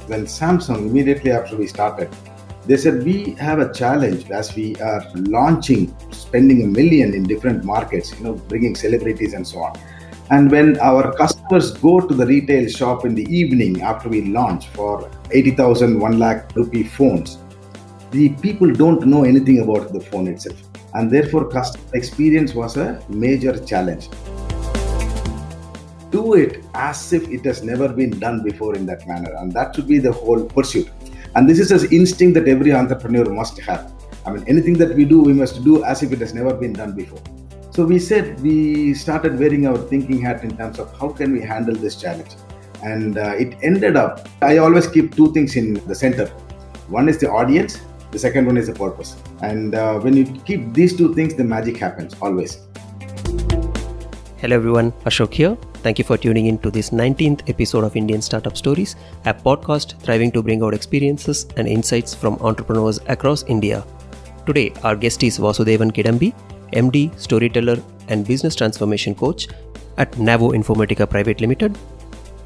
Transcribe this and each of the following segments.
when Samsung, immediately after we started, they said we have a challenge as we are launching, spending $1 million in different markets, bringing celebrities and so on. And when our customers go to the retail shop in the evening after we launch for 80,000, 1 lakh rupee phones, the people don't know anything about the phone itself. And therefore, customer experience was a major challenge. Do it as if it has never been done before in that manner. And that should be the whole pursuit. And this is an instinct that every entrepreneur must have. I mean, anything that we do, we must do as if it has never been done before. So we started wearing our thinking hat in terms of how can we handle this challenge. And it ended up, I always keep two things in the center. One is the audience, the second one is the purpose. And when you keep these two things, the magic happens always. Hello everyone, Ashok here. Thank you for tuning in to this 19th episode of Indian Startup Stories, a podcast thriving to bring out experiences and insights from entrepreneurs across India. Today, our guest is Vasudevan Kidambi, MD, Storyteller and Business Transformation Coach at NavoInc Private Limited,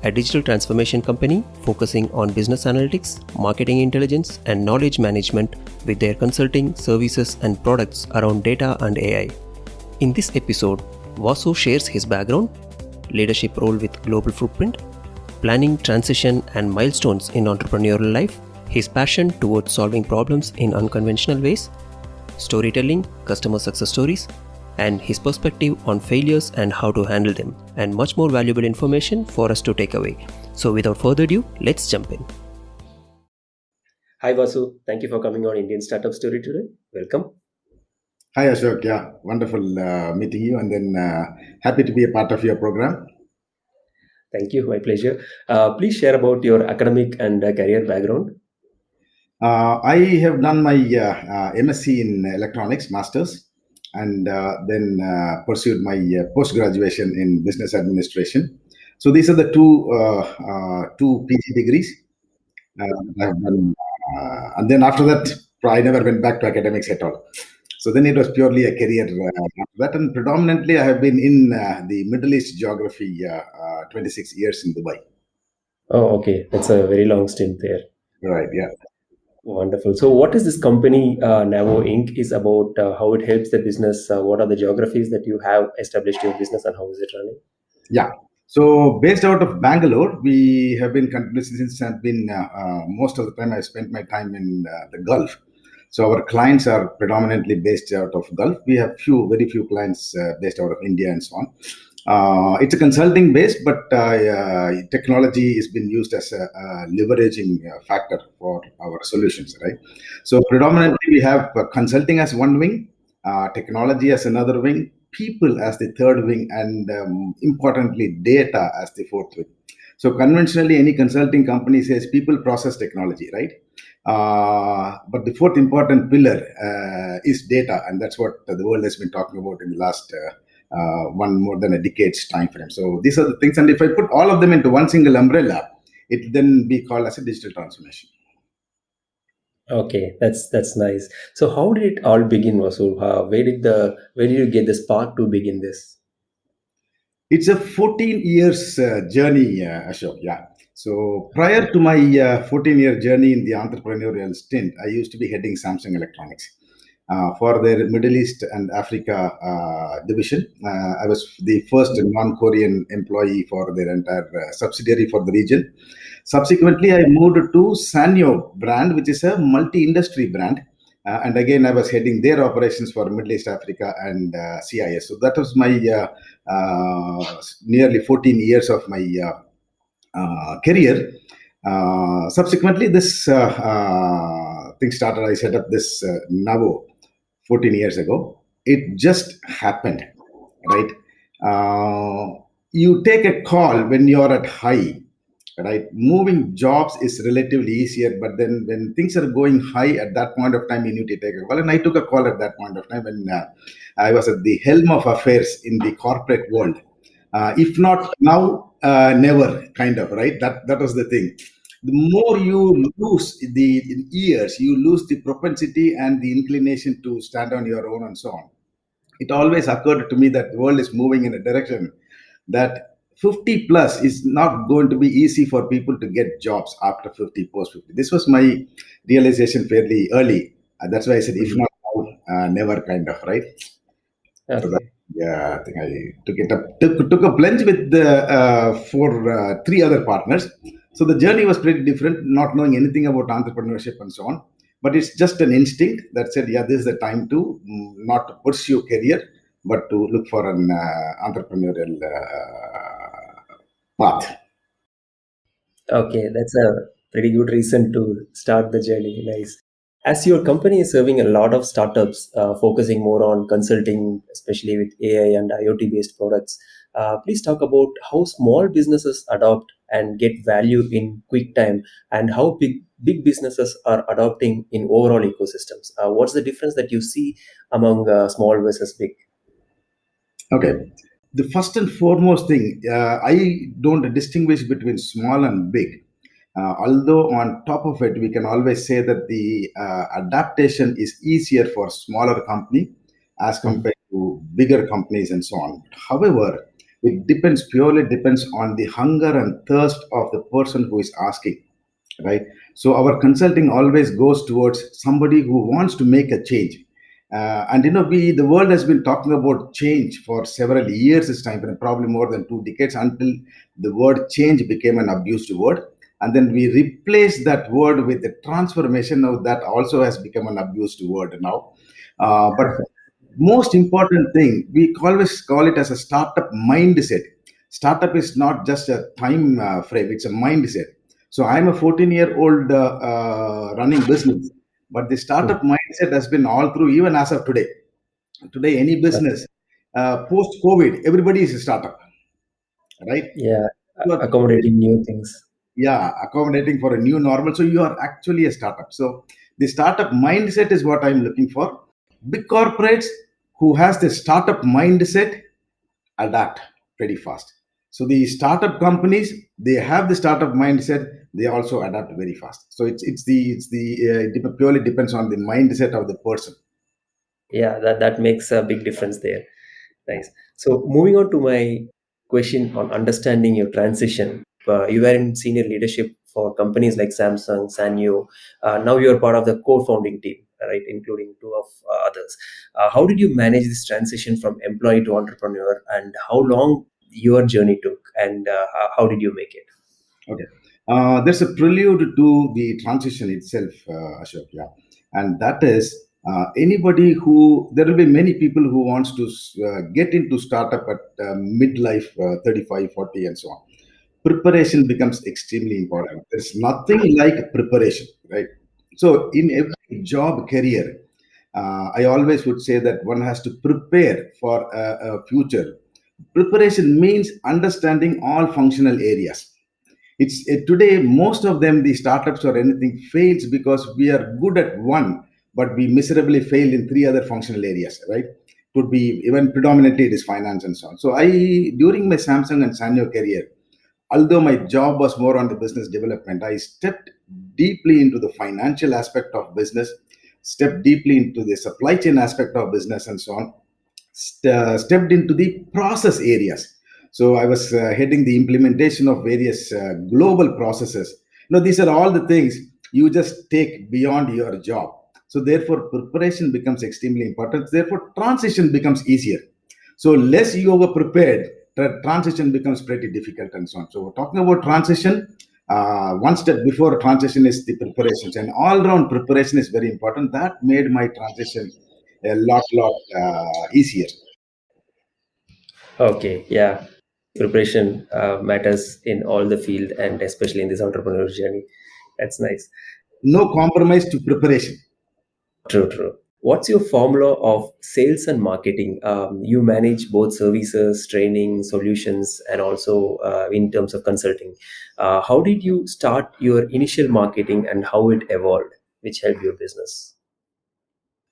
a digital transformation company focusing on business analytics, marketing intelligence and knowledge management with their consulting, services and products around data and AI. In this episode, Vasu shares his background, leadership role with global footprint, planning, transition and milestones in entrepreneurial life, his passion towards solving problems in unconventional ways, storytelling, customer success stories, and his perspective on failures and how to handle them, and much more valuable information for us to take away. So without further ado, let's jump in. Hi Vasu, thank you for coming on Indian Startup Story today. Welcome. Hi Ashok, yeah, wonderful meeting you, and then happy to be a part of your program. Thank you, my pleasure. Please share about your academic and career background. I have done my MSc in electronics, masters, and then pursued my post-graduation in business administration. So these are the two PG degrees I have done, and then after that, I never went back to academics at all. So then it was purely a career after that, and predominantly I have been in the Middle East geography 26 years in Dubai. Oh, okay. That's a very long stint there. Right, yeah. Wonderful. So what is this company, NavoInc, is about? How it helps the business? What are the geographies that you have established your business and how is it running? Yeah. So based out of Bangalore, we have been continuously since I've been most of the time I spent my time in the Gulf. So our clients are predominantly based out of Gulf. We have very few clients based out of India and so on. It's a consulting base, but technology has been used as a leveraging factor for our solutions, right? So predominantly we have consulting as one wing, technology as another wing, people as the third wing, and importantly, data as the fourth wing. So conventionally, any consulting company says people, process, technology, right? But the fourth important pillar is data, and that's what the world has been talking about in the last more than a decade's time frame. So these are the things, and if I put all of them into one single umbrella, it then be called as a digital transformation. Okay, that's nice. So how did it all begin, Vasu? Where did you get the spark to begin this? It's a 14 years journey, Ashok. Yeah. So prior to my 14-year journey in the entrepreneurial stint, I used to be heading Samsung Electronics for their Middle East and Africa division. I was the first non-Korean employee for their entire subsidiary for the region. Subsequently, I moved to Sanyo brand, which is a multi-industry brand. And again, I was heading their operations for Middle East, Africa, and CIS. So that was my nearly 14 years of my career. Subsequently, this thing started. I set up this Navo 14 years ago. It just happened, right? You take a call when you're at high, right? Moving jobs is relatively easier, but then when things are going high at that point of time, you need to take a call. And I took a call at that point of time when I was at the helm of affairs in the corporate world. If not now, never, kind of, right? That was the thing. The more you lose the years, you lose the propensity and the inclination to stand on your own and so on. It always occurred to me that the world is moving in a direction that 50 plus is not going to be easy for people to get jobs after 50, post 50. This was my realization fairly early. That's why I said, if Mhm. not now, never, kind of, right? So that, Okay. yeah, I think I took a plunge with the for three other partners. So the journey was pretty different, not knowing anything about entrepreneurship and so on. But it's just an instinct that said, yeah, this is the time to not to pursue career, but to look for an entrepreneurial path. Okay, that's a pretty good reason to start the journey. Nice. As your company is serving a lot of startups, focusing more on consulting, especially with AI and IoT based products, please talk about how small businesses adopt and get value in quick time, and how big businesses are adopting in overall ecosystems. What's the difference that you see among small versus big? Okay. The first and foremost thing, I don't distinguish between small and big. Although on top of it, we can always say that the adaptation is easier for smaller company as Mhm. compared to bigger companies and so on. However, it depends purely depends on the hunger and thirst of the person who is asking, right? So our consulting always goes towards somebody who wants to make a change. And we the world has been talking about change for several years this time, probably more than 2 decades, until the word change became an abused word, and then we replaced that word with the transformation. Now that also has become an abused word now. But most important thing, we always call it as a startup mindset. Startup is not just a time frame, it's a mindset. So I'm a 14-year-old running business, but the startup Mhm. mindset has been all through, even as of today. Today, any Okay. business, post COVID, everybody is a startup, right? Yeah, You are, accommodating new things. yeah, accommodating for a new normal. So you are actually a startup. So the startup mindset is what I'm looking for. Big corporates who has the startup mindset adapt pretty fast. So the startup companies, they have the startup mindset. They also adapt very fast. So it purely depends on the mindset of the person. Yeah, that makes a big difference there. Nice. So moving on to my question on understanding your transition. You were in senior leadership for companies like Samsung, Sanyo. Now you are part of the co-founding team, right, including two of others. How did you manage this transition from employee to entrepreneur, and how long your journey took, and how did you make it? Okay. There's a prelude to the transition itself, Ashok. Yeah, and that is anybody who there will be many people who wants to get into startup at midlife, 35, 40, and so on. Preparation becomes extremely important. There's nothing like preparation, right? So in every job career, I always would say that one has to prepare for a future. Preparation means understanding all functional areas. It's today most of them, the startups or anything, fails because we are good at one, but we miserably fail in three other functional areas, right? Could be even predominantly it is finance and so on. So I, during my Samsung and Sanyo career, although my job was more on the business development, I stepped deeply into the financial aspect of business, stepped deeply into the supply chain aspect of business and so on, stepped into the process areas. So I was heading the implementation of various global processes. These are all the things you just take beyond your job. So therefore, preparation becomes extremely important. Therefore, transition becomes easier. So less you are prepared, transition becomes pretty difficult and so on. So talking about transition, one step before transition is the preparations, and all-round preparation is very important. That made my transition a lot easier. Okay, yeah. Preparation matters in all the field, and especially in this entrepreneur journey. That's nice. No compromise to preparation. True, true. What's your formula of sales and marketing? You manage both services, training, solutions, and also in terms of consulting. How did you start your initial marketing and how it evolved, which helped your business?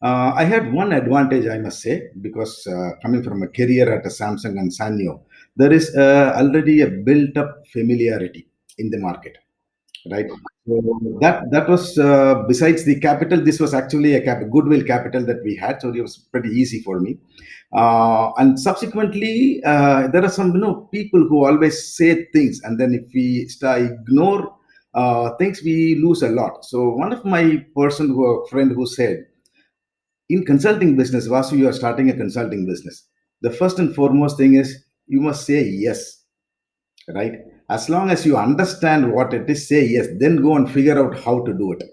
I had one advantage, I must say, because coming from a career at a Samsung and Sanyo, there is already a built-up familiarity in the market, right? So that was besides the capital. This was actually a goodwill capital that we had, so it was pretty easy for me. And subsequently, there are some people who always say things, and then if we ignore things, we lose a lot. So one of my friend who said, in consulting business, Vasu, you are starting a consulting business. The first and foremost thing is you must say yes, right? As long as you understand what it is, say yes, then go and figure out how to do it.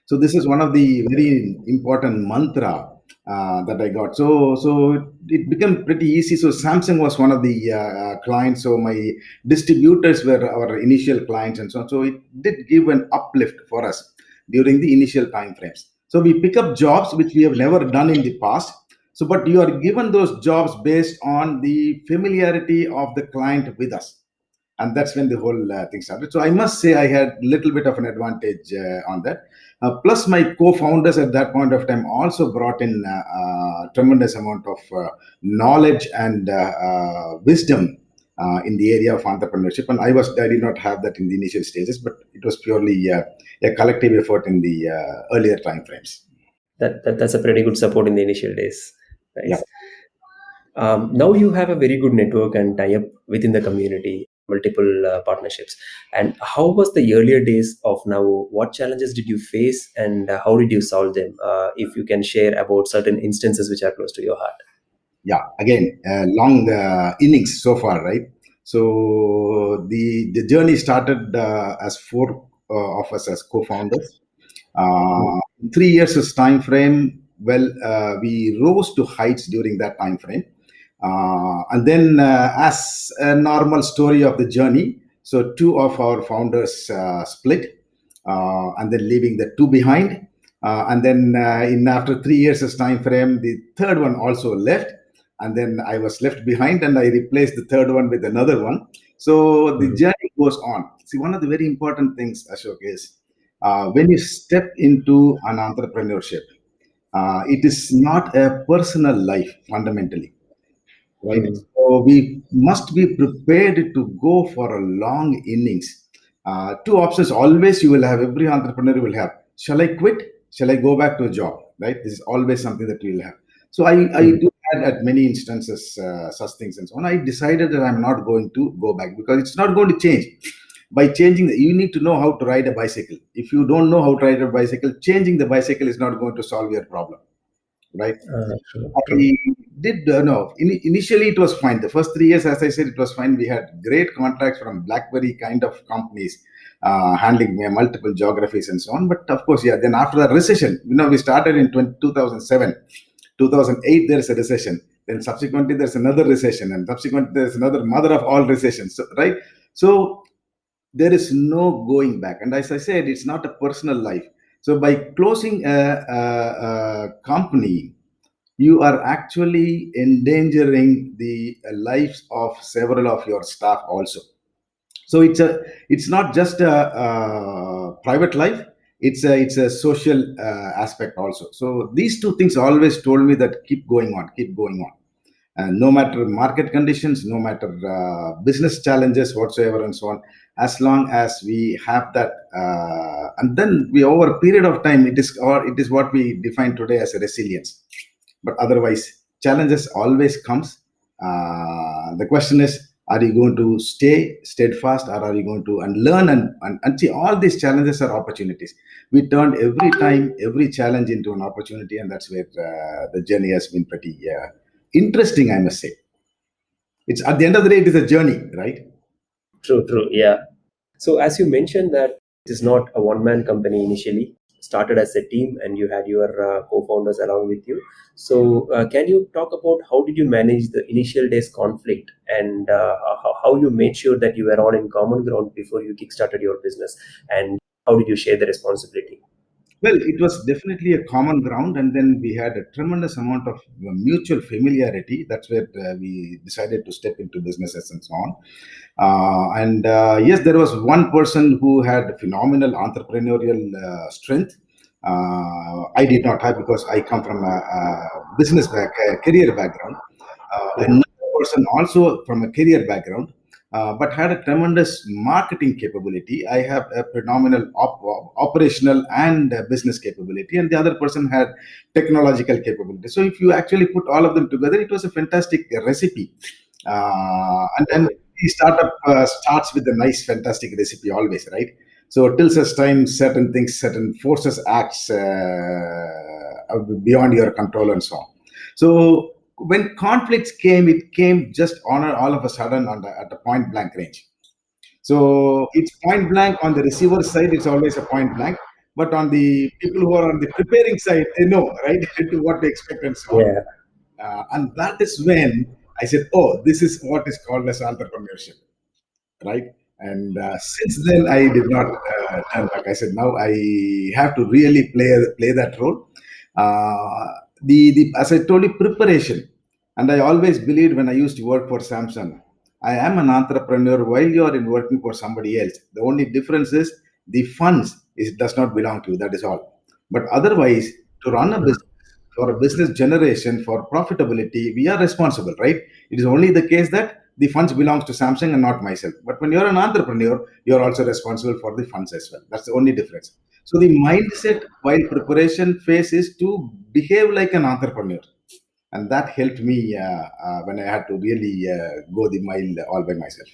So this is one of the very important mantra that I got. So it became pretty easy. So Samsung was one of the clients. So my distributors were our initial clients and so on. So it did give an uplift for us during the initial time frames. So we pick up jobs which we have never done in the past. So, but you are given those jobs based on the familiarity of the client with us, and that's when the whole thing started. So I must say I had a little bit of an advantage on that. Plus, my co-founders at that point of time also brought in tremendous amount of knowledge and wisdom in the area of entrepreneurship, and I did not have that in the initial stages, but it was purely a collective effort in the earlier time frames. That's a pretty good support in the initial days. Yeah. Nice. Now you have a very good network and tie-up within the community, multiple partnerships. And how was the earlier days of Now? What challenges did you face, and how did you solve them? If you can share about certain instances which are close to your heart. Yeah, again, long innings so far, right? So the journey started as four of us as co-founders. Uh, 3 years time frame. Well, we rose to heights during that time frame, and then as a normal story of the journey, so two of our founders split, and then leaving the two behind. And then in after 3 years time frame, the third one also left, and then I was left behind, and I replaced the third one with another one. So the journey goes on. See, one of the very important things, Ashok, is when you step into an entrepreneurship, it is not a personal life fundamentally, right? Mm. So we must be prepared to go for a long innings. Two options always you will have, every entrepreneur will have. Shall I quit? Shall I go back to a job? Right? This is always something that you will have. So I do had at many instances such things and so on. I decided that I'm not going to go back because it's not going to change. By changing, you need to know how to ride a bicycle. If you don't know how to ride a bicycle, changing the bicycle is not going to solve your problem, right? True, true. I did no. Initially, it was fine. The first 3 years, as I said, it was fine. We had great contracts from BlackBerry kind of companies, handling multiple geographies and so on. But of course, yeah. Then after the recession, we started in 2007, 2008. There's a recession. Then subsequently, there's another recession, and subsequently, there's another mother of all recessions. So, right. So there is no going back. And as I said, it's not a personal life. So by closing a company, you are actually endangering the lives of several of your staff also. So it's not just a private life, it's a social aspect also. So these two things always told me that keep going on, and no matter market conditions, no matter business challenges whatsoever and so on, as long as we have that, and then we over a period of time, it is what we define today as a resilience. But otherwise, challenges always comes. The question is, are you going to stay steadfast, or are you going to and learn and see, all these challenges are opportunities. We turned every challenge into an opportunity, and that's where the journey has been pretty interesting, I must say. It's at the end of the day, it is a journey, right? True, true. Yeah. So as you mentioned that it is not a one-man company initially, started as a team, and you had your co-founders along with you. So can you talk about how did you manage the initial days conflict, and how you made sure that you were all in common ground before you kickstarted your business, and how did you share the responsibility? Well, it was definitely a common ground, and then we had a tremendous amount of mutual familiarity. That's where we decided to step into businesses and so on. And yes, there was one person who had phenomenal entrepreneurial strength. I did not have, because I come from a career background. Another person also from a career background. but had a tremendous marketing capability. I have a phenomenal operational and business capability, and the other person had technological capability. So if you actually put all of them together, it was a fantastic recipe. And then the startup starts with a nice, fantastic recipe always, right? So till such time, certain things, certain forces acts beyond your control and so on. So when conflicts came, it came just on all of a sudden at a point blank range. So it's point blank on the receiver side. It's always a point blank. But on the people who are on the preparing side, they know, right, to what to expect and so on. Yeah. And that is when I said, oh, this is what is called as entrepreneurship, right? And since then, I did not turn back. I said, now I have to really play that role. The as I told you, preparation. And I always believed when I used to work for Samsung, I am an entrepreneur while you are in working for somebody else. The only difference is the funds does not belong to you. That is all. But otherwise, to run a business, for a business generation, for profitability, we are responsible, right? It is only the case that the funds belongs to Samsung and not myself. But when you're an entrepreneur, you're also responsible for the funds as well. That's the only difference. So the mindset while preparation phase is to behave like an entrepreneur, and that helped me when I had to really go the mile all by myself.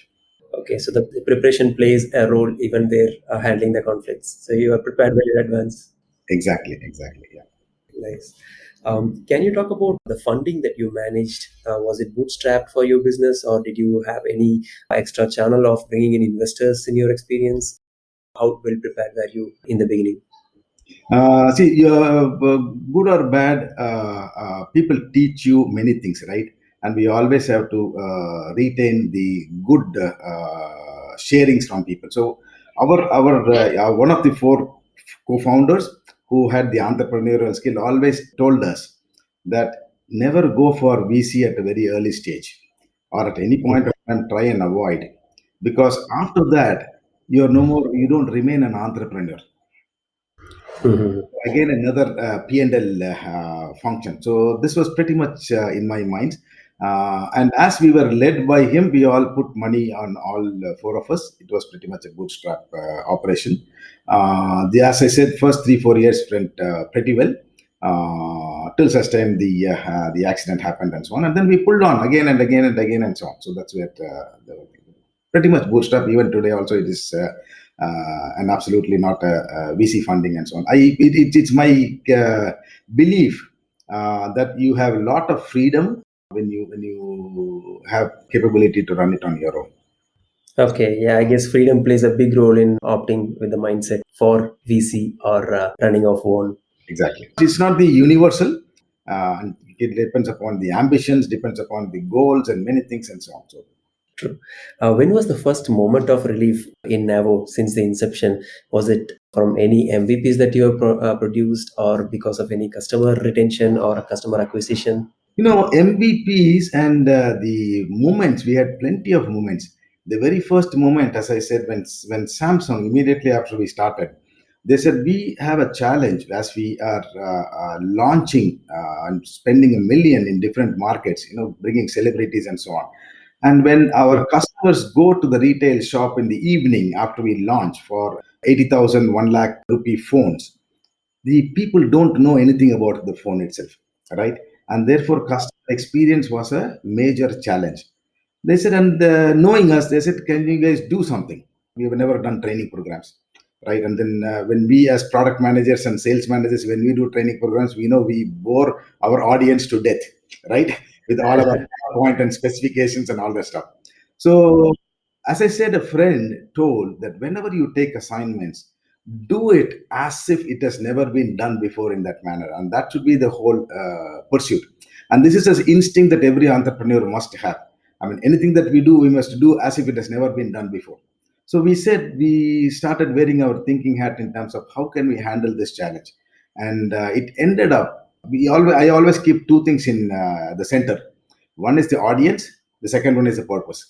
Okay, so the preparation plays a role even there handling the conflicts. So you are prepared well in advance. Exactly, yeah. Nice. Can you talk about the funding that you managed? Was it bootstrapped for your business, or did you have any extra channel of bringing in investors in your experience? How well prepared were you in the beginning? See, good or bad, people teach you many things, right? And we always have to retain the good sharings from people. So, our one of the four co-founders who had the entrepreneurial skill always told us that never go for VC at a very early stage, or at any point of time try and avoid, because after that you're no more, you don't remain an entrepreneur. Mhm. Again, another P&L function. So this was pretty much in my mind. And as we were led by him, we all put money on all four of us. It was pretty much a bootstrap operation. As I said, first 3-4 years went pretty well. Till such time the accident happened and so on, and then we pulled on again and again and again and so on. So that's where pretty much bootstrap. Even today, also it is and absolutely not a VC funding and so on. It's my belief that you have a lot of freedom when you have capability to run it on your own. Okay, yeah, I guess freedom plays a big role in opting with the mindset for VC or running off one. Exactly. It's not the universal. It depends upon the ambitions, depends upon the goals, and many things and so on. So True. When was the first moment of relief in Navo since the inception? Was it from any MVPs that you have produced, or because of any customer retention or customer acquisition? MVPs and the moments, we had plenty of moments. The very first moment, as I said, when Samsung, immediately after we started, they said we have a challenge as we are launching and spending 1 million in different markets, bringing celebrities and so on. And when our customers go to the retail shop in the evening after we launch for 80,000, 1 lakh rupee phones, the people don't know anything about the phone itself, right? And therefore, customer experience was a major challenge. They said, and knowing us, they said, can you guys do something? We have never done training programs, right? And then when we, as product managers and sales managers, when we do training programs, we know we bore our audience to death, right? With all of our PowerPoint and specifications and all that stuff. So, as I said, a friend told that whenever you take assignments, do it as if it has never been done before in that manner, and that should be the whole pursuit. And this is an instinct that every entrepreneur must have. I mean, anything that we do, we must do as if it has never been done before. So we started wearing our thinking hat in terms of how can we handle this challenge, and it ended up. I always keep two things in the center. One is the audience. The second one is the purpose.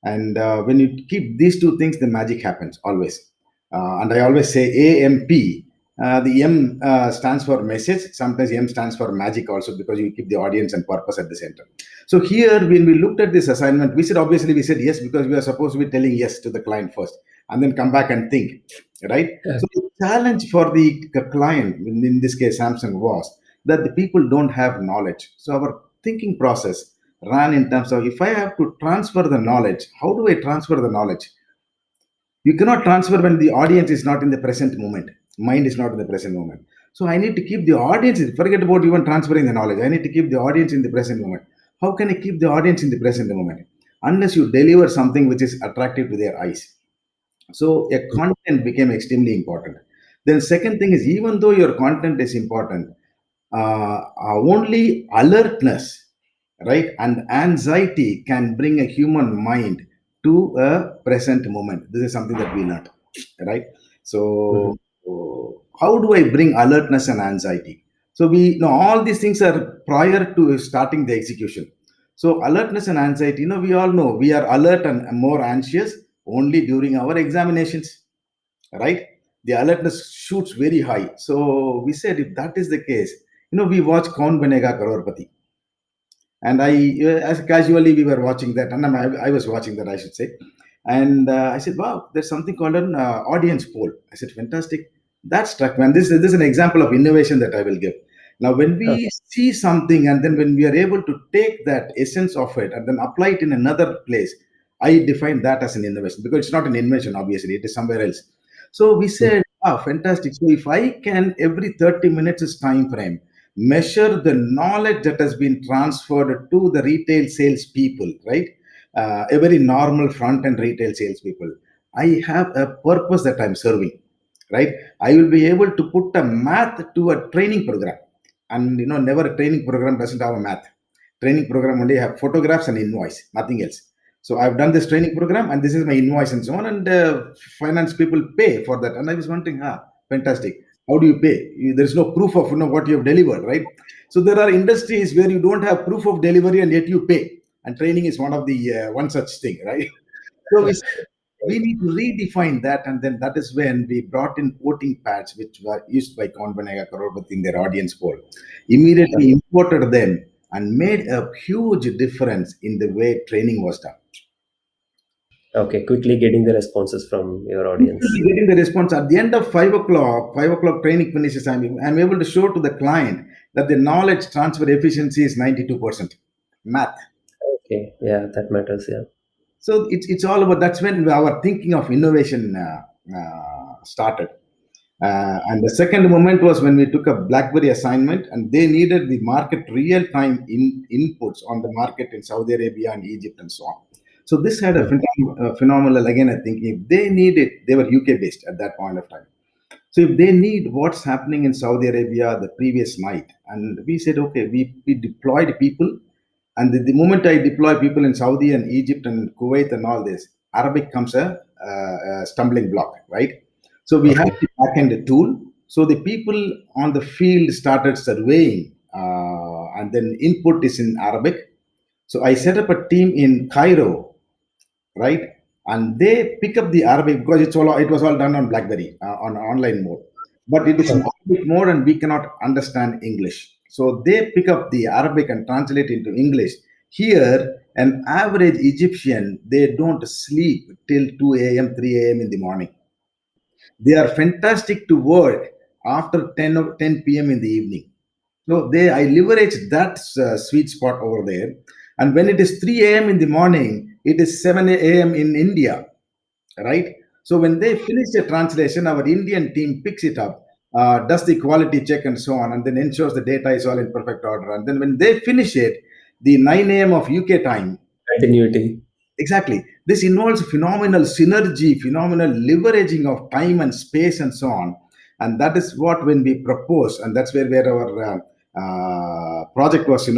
And when you keep these two things, the magic happens always. And I always say AMP, The M stands for message. Sometimes M stands for magic also, because you keep the audience and purpose at the center. So here, when we looked at this assignment, we said yes, because we are supposed to be telling yes to the client first and then come back and think, right? So the challenge for the client, in this case Samsung, was that the people don't have knowledge. So our thinking process ran in terms of, if I have to transfer the knowledge, how do I transfer the knowledge? You cannot transfer when the audience is not in the present moment. Mind is not in the present moment. So I need to keep the audience, forget about even transferring the knowledge. I need to keep the audience in the present moment. How can I keep the audience in the present moment? Unless you deliver something which is attractive to their eyes. So a content became extremely important. Then second thing is, even though your content is important, only alertness, right, and anxiety can bring a human mind to a present moment. This is something that we learned, right? So, how do I bring alertness and anxiety? So we know all these things are prior to starting the execution. So alertness and anxiety, we all know we are alert and more anxious only during our examinations, right? The alertness shoots very high. So we said, if that is the case, we watch Kaun Banega Crorepati, and as casually we were watching that, and I was watching that, I should say, and I said, wow, there's something called an audience poll. I said, fantastic. That struck me, and this is an example of innovation that I will give. Now, when we see something, and then when we are able to take that essence of it and then apply it in another place, I define that as an innovation, because it's not an invention, obviously, it is somewhere else. So we said, ah, fantastic. So if I can, every 30 minutes is time frame, measure the knowledge that has been transferred to the retail sales people, right? A very normal front end retail sales people. I have a purpose that I'm serving, right? I will be able to put a math to a training program. And never a training program doesn't have a math. Training program only have photographs and invoice, nothing else. So I've done this training program, and this is my invoice and so on. And finance people pay for that. And I was wondering, fantastic. How do you pay? There's no proof of what you have delivered, right? So there are industries where you don't have proof of delivery and yet you pay. And training is one of the one such thing, right? So we need to redefine that, and then that is when we brought in voting pads, which were used by Kaun Banega Crorepati in their audience poll. Immediately imported them and made a huge difference in the way training was done. Okay, quickly getting the responses from your audience. Getting the response at the end of 5 o'clock training finishes. I'm able to show to the client that the knowledge transfer efficiency is 92%. Math. Okay, yeah, that matters. Yeah. So it's all about, that's when our thinking of innovation started. And the second moment was when we took a BlackBerry assignment, and they needed the market real-time inputs on the market in Saudi Arabia and Egypt and so on. So this had a phenomenal, again, I think if they need it, they were UK based at that point of time. So if they need what's happening in Saudi Arabia the previous night, and we said, okay, we deployed people, and the moment I deploy people in Saudi and Egypt and Kuwait and all this, Arabic comes a stumbling block, right? So we have the backend tool. So the people on the field started surveying, and then input is in Arabic. So I set up a team in Cairo, right? And they pick up the Arabic, because it was all done on BlackBerry on online mode, but it is in Arabic mode and we cannot understand English. So they pick up the Arabic and translate into English. Here, an average Egyptian, they don't sleep till 2 a.m., 3 a.m. in the morning. They are fantastic to work after 10 p.m. in the evening. So I leverage that sweet spot over there. And when it is 3 a.m. in the morning, it is 7 a.m. in India, right? So when they finish the translation, our Indian team picks it up, does the quality check and so on, and then ensures the data is all in perfect order. And then when they finish it, the 9 a.m. of UK time. Continuity. Exactly. This involves phenomenal synergy, phenomenal leveraging of time and space and so on. And that is what, when we propose, and that's where our project was,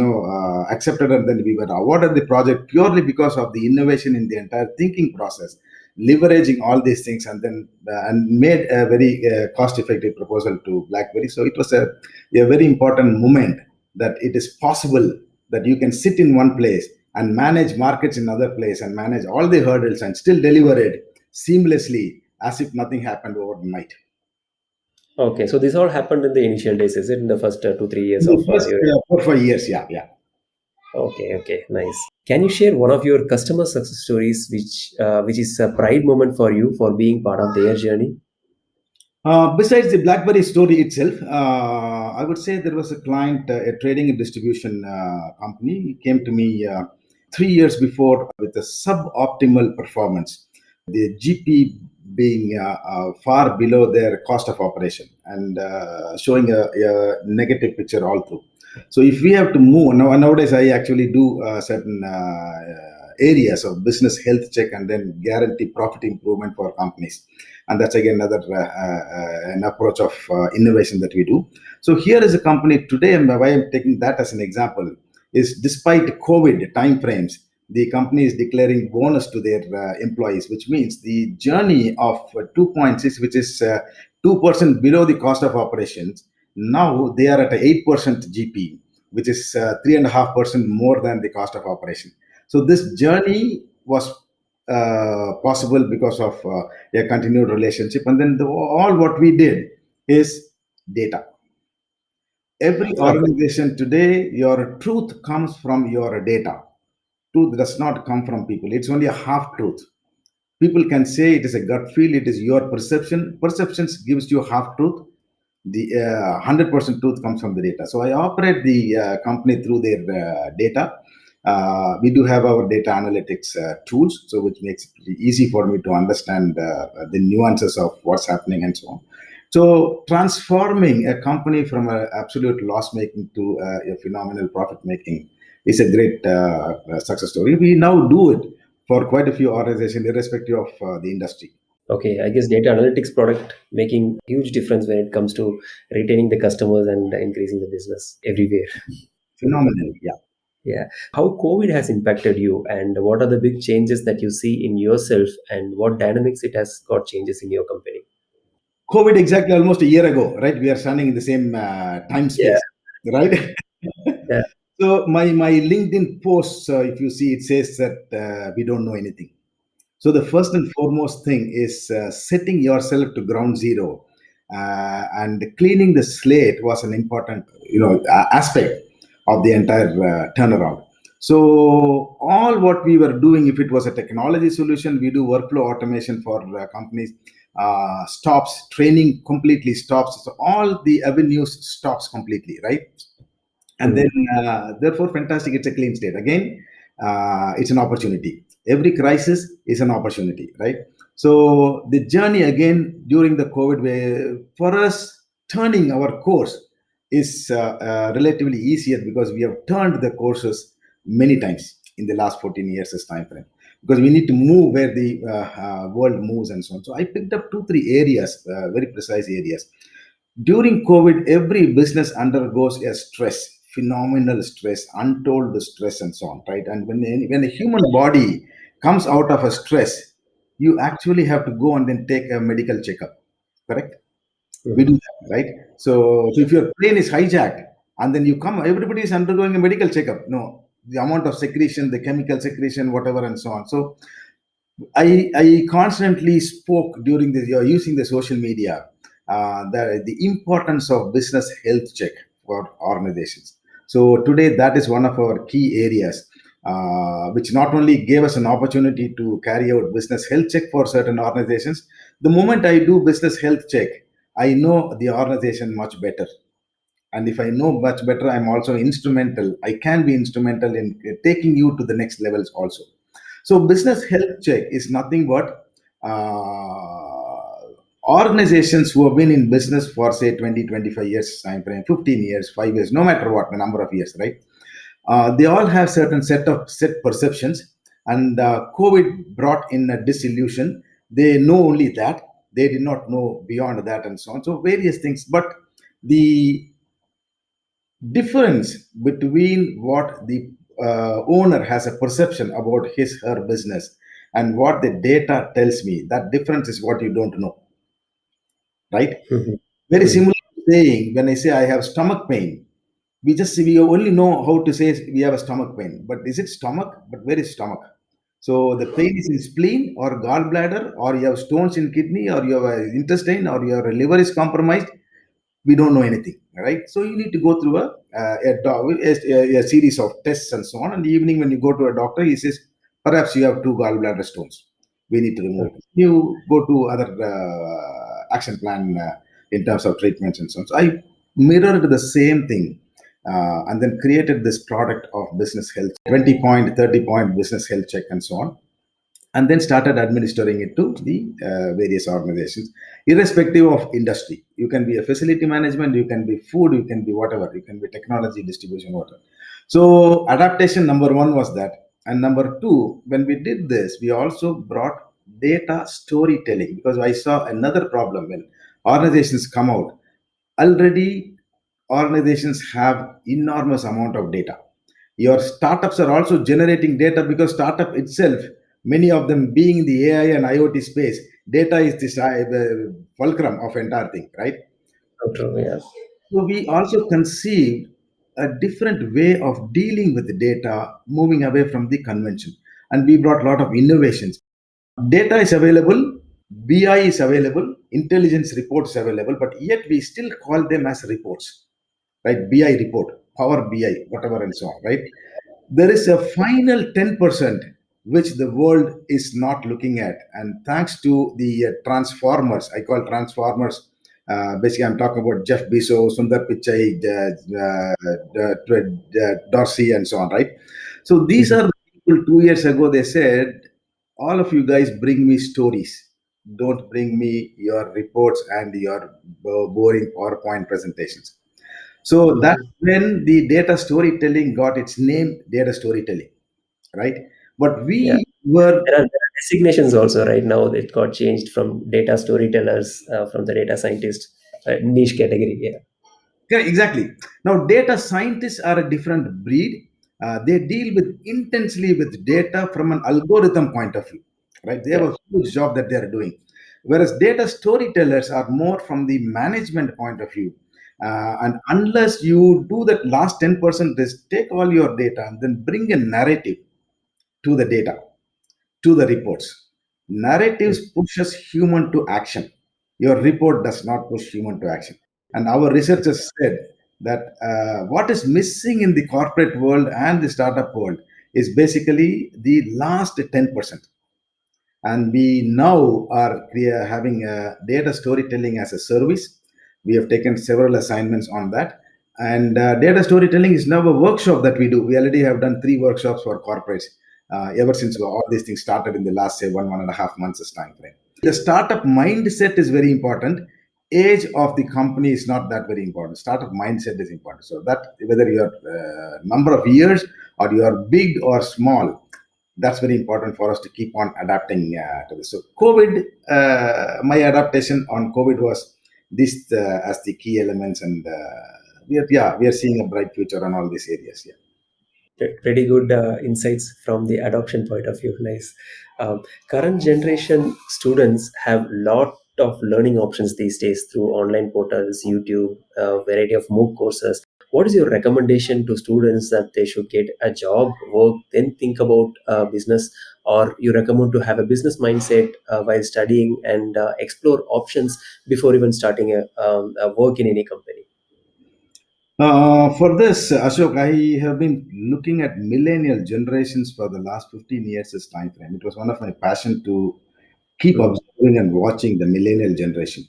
accepted, and then we were awarded the project purely because of the innovation in the entire thinking process, leveraging all these things, and then and made a very cost-effective proposal to BlackBerry. So it was a very important moment that it is possible that you can sit in one place and manage markets in other place and manage all the hurdles and still deliver it seamlessly as if nothing happened overnight. Okay, so this all happened in the initial days, is it? In the first 2 3 years In of the first your. 4 5 years, yeah, yeah. Okay, okay, nice. Can you share one of your customer success stories, which is a pride moment for you for being part of their journey? Besides the BlackBerry story itself, I would say there was a client, a trading and distribution company. He came to me 3 years before with a suboptimal performance. The GP being far below their cost of operation and showing a negative picture all through. So if we have to move nowadays, I actually do certain areas of business health check and then guarantee profit improvement for companies, and that's again another an approach of innovation that we do. So here is a company today, and why I'm taking that as an example is despite COVID timeframes, the company is declaring bonus to their employees, which means the journey of 2.6, which is 2% below the cost of operations. Now they are at 8% GP, which is 3.5% more than the cost of operation. So this journey was possible because of a continued relationship. And then all what we did is data. Every Okay. organization today, your truth comes from your data. Truth does not come from people. It's only a half truth. People can say it is a gut feel, it is your perception. Perceptions gives you half truth. The 100% truth comes from the data. So I operate the company through their data. We do have our data analytics tools, so which makes it pretty easy for me to understand the nuances of what's happening and so on. So transforming a company from an absolute loss making to a phenomenal profit making is a great success story. We now do it for quite a few organizations, irrespective of the industry. Okay, I guess data analytics product making huge difference when it comes to retaining the customers and increasing the business everywhere. Phenomenal, yeah. Yeah. How COVID has impacted you, and what are the big changes that you see in yourself, and what dynamics it has got changes in your company? COVID exactly almost a year ago, right? We are standing in the same time Yeah. space, right? Yeah. So my LinkedIn posts, if you see, it says that we don't know anything. So the first and foremost thing is setting yourself to ground zero, and cleaning the slate was an important, aspect of the entire turnaround. So all what we were doing, if it was a technology solution, we do workflow automation for companies. Stops training completely stops. So all the avenues stops completely, right? And then therefore fantastic, it's a clean state again. It's an opportunity. Every crisis is an opportunity, right? So the journey again during the COVID for us, turning our course is relatively easier because we have turned the courses many times in the last 14 years as time frame, because we need to move where the world moves and so on. So I picked up 2 3 areas, very precise areas. During COVID, every business undergoes a stress, phenomenal stress, untold stress, and so on, right? And when a human body comes out of a stress, you actually have to go and then take a medical checkup, correct? We do Mhm. that, right? So if your plane is hijacked and then you come, everybody is undergoing a medical checkup. No, the amount of secretion, the chemical secretion, whatever, and so on. So I constantly spoke during the using the social media, the importance of business health check for organizations. So today that is one of our key areas, which not only gave us an opportunity to carry out business health check for certain organizations. The moment I do business health check, I know the organization much better, and if I know much better, I'm also instrumental. I can be instrumental in taking you to the next levels also. So business health check is nothing but organizations who have been in business for say 20 25 years time frame, 15 years, 5 years, no matter what the number of years, right? They all have certain set perceptions, and COVID brought in a disillusion. They know only that, they did not know beyond that, and so on. So various things, but the difference between what the owner has a perception about his her business and what the data tells me, that difference is what you don't know, right? Mhm. Very Mhm. similar to saying, when I say I have stomach pain, we only know how to say we have a stomach pain, but is it stomach? But where is stomach? So the pain is in spleen or gallbladder, or you have stones in kidney, or you have intestine, or your liver is compromised. we don't know anything, right? So you need to go through a series of tests and so on. And the evening when you go to a doctor, he says, perhaps you have two gallbladder stones. We need to remove it. You go to other action plan in terms of treatments and so on. So I mirrored the same thing and then created this product of business health, 20 point, 30 point business health check and so on, and then started administering it to the various organizations, irrespective of industry. You can be a facility management, you can be food, you can be whatever, you can be technology, distribution, whatever. So adaptation number one was that. And number two, when we did this, we also brought data storytelling, because I saw another problem when organizations come out. Already organizations have enormous amount of data. Your startups are also generating data, because startup itself, many of them being in the AI and IoT space, data is the fulcrum of entire thing, right? So true, yeah. So we also conceived a different way of dealing with the data, moving away from the convention. And we brought a lot of innovations. Data is available, BI is available, intelligence reports available, but yet we still call them as reports, right? BI report, Power BI, whatever, and so on, right? There is a final 10% which the world is not looking at. And thanks to the transformers, I call transformers, basically I'm talking about Jeff Bezos, Sundar Pichai, Dorsey, and so on, right? So these are the people 2 years ago, they said, all of you guys bring me stories. Don't bring me your reports and your boring PowerPoint presentations. So that's when the data storytelling got its name, data storytelling, right? But Yeah. we were There are designations also right now. It got changed from data storytellers, from the data scientist niche category. Yeah. Yeah, exactly. Now, data scientists are a different breed. They deal with intensely with data from an algorithm point of view, right? They have Yeah. a huge job that they are doing. Whereas data storytellers are more from the management point of view. And unless you do that last 10%, is take all your data and then bring a narrative to the data, to the reports. Narratives pushes human to action. Your report does not push human to action. And our researchers said that what is missing in the corporate world and the startup world is basically the last 10%. And we now are having data storytelling as a service. We have taken several assignments on that. And data storytelling is now a workshop that we do. We already have done 3 workshops for corporates ever since all these things started in the last, say, 1.5 months time frame. The startup mindset is very important. Age of the company is not that very important. Startup mindset is important. So that whether your number of years or you are big or small, that's very important for us to keep on adapting to this. So COVID, my adaptation on COVID was this as the key elements, and we are seeing a bright future on all these areas. Yeah. Pretty good insights from the adoption point of view. Nice. Current generation students have lot of learning options these days through online portals, YouTube, variety of MOOC courses. What is your recommendation to students that they should get a job, work, then think about business, or you recommend to have a business mindset while studying and explore options before even starting a work in any company? For this, Ashok, I have been looking at millennial generations for the last 15 years as time frame. It was one of my passion to keep Mm. observing and watching the millennial generation.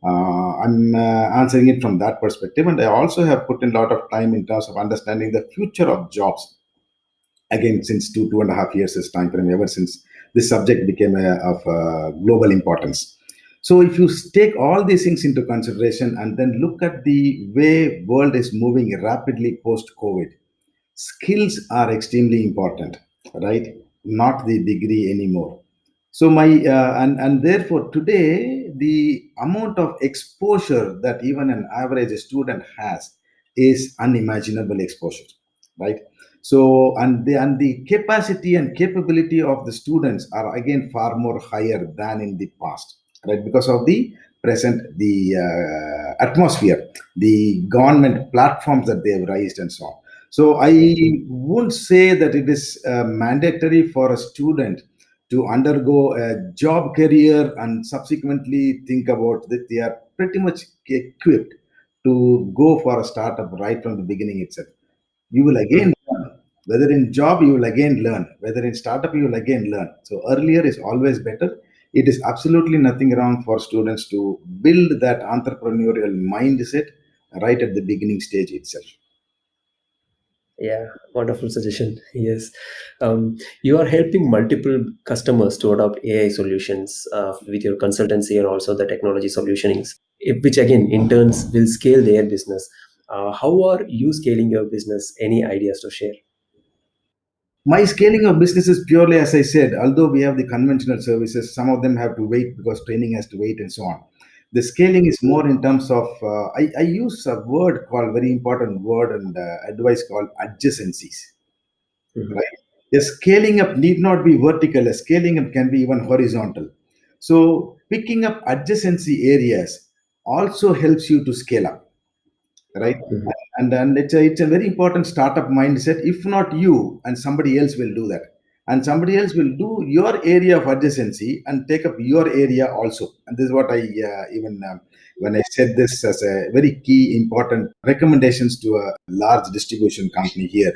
I'm answering it from that perspective, and I also have put in a lot of time in terms of understanding the future of jobs. Again, since 2.5 years is time frame, ever since this subject became of global importance. So if you take all these things into consideration and then look at the way world is moving rapidly post COVID, skills are extremely important, right? Not the degree anymore. So my and therefore today the amount of exposure that even an average student has is unimaginable exposure, right? So and the capacity and capability of the students are again far more higher than in the past, right? Because of the present the atmosphere, the government platforms that they have raised and so on. So I wouldn't say that it is mandatory for a student to undergo a job career and subsequently think about that. They are pretty much equipped to go for a startup right from the beginning itself. You will Mhm. again learn. Whether in job, you will again learn. Whether in startup, you will again learn. So earlier is always better. It is absolutely nothing wrong for students to build that entrepreneurial mindset right at the beginning stage itself. Yeah, wonderful suggestion. Yes. You are helping multiple customers to adopt AI solutions with your consultancy and also the technology solutionings, which again, in turns, will scale their business. How are you scaling your business? Any ideas to share? My scaling of business is purely, as I said, although we have the conventional services, some of them have to wait because training has to wait and so on. The scaling is more in terms of, I use a word called, very important word and advice called adjacencies, Mhm. right? A scaling up need not be vertical, a scaling up can be even horizontal. So picking up adjacency areas also helps you to scale up, right? Mhm. And it's a very important startup mindset. If not you, and somebody else will do that, and somebody else will do your area of adjacency and take up your area also. And this is what I even when I said this as a very key important recommendations to a large distribution company here,